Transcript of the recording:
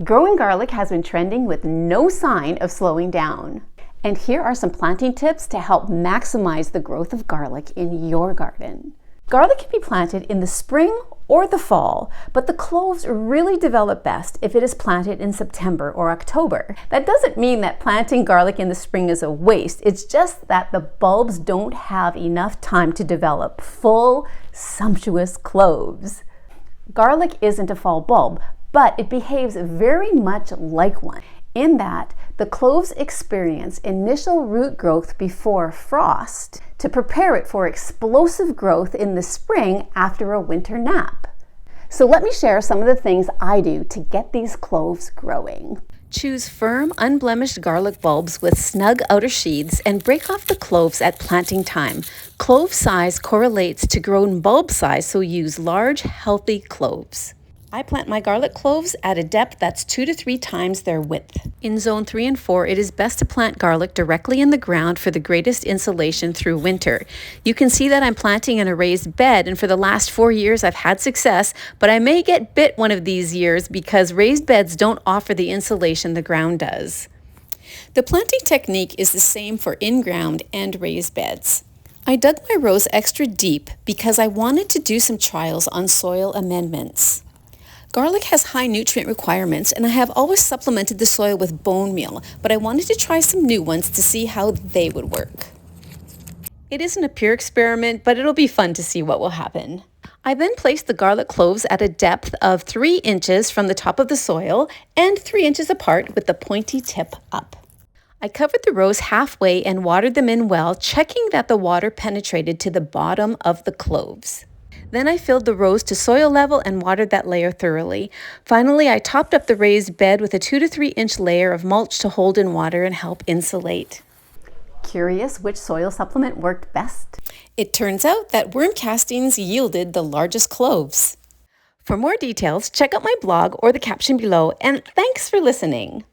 Growing garlic has been trending with no sign of slowing down. And here are some planting tips to help maximize the growth of garlic in your garden. Garlic can be planted in the spring or the fall, but the cloves really develop best if it is planted in September or October. That doesn't mean that planting garlic in the spring is a waste. It's just that the bulbs don't have enough time to develop full, sumptuous cloves. Garlic isn't a fall bulb, but it behaves very much like one, in that the cloves experience initial root growth before frost to prepare it for explosive growth in the spring after a winter nap. So let me share some of the things I do to get these cloves growing. Choose firm, unblemished garlic bulbs with snug outer sheaths and break off the cloves at planting time. Clove size correlates to grown bulb size, so use large, healthy cloves. I plant my garlic cloves at a depth that's 2 to 3 times their width. In zone 3 and 4, it is best to plant garlic directly in the ground for the greatest insulation through winter. You can see that I'm planting in a raised bed, and for the last 4 years I've had success, but I may get bit one of these years because raised beds don't offer the insulation the ground does. The planting technique is the same for in-ground and raised beds. I dug my rows extra deep because I wanted to do some trials on soil amendments. Garlic has high nutrient requirements, and I have always supplemented the soil with bone meal, but I wanted to try some new ones to see how they would work. It isn't a pure experiment, but it'll be fun to see what will happen. I then placed the garlic cloves at a depth of 3 inches from the top of the soil and 3 inches apart with the pointy tip up. I covered the rows halfway and watered them in well, checking that the water penetrated to the bottom of the cloves. Then I filled the rows to soil level and watered that layer thoroughly. Finally, I topped up the raised bed with a 2 to 3 inch layer of mulch to hold in water and help insulate. Curious which soil supplement worked best? It turns out that worm castings yielded the largest cloves. For more details, check out my blog or the caption below, and thanks for listening.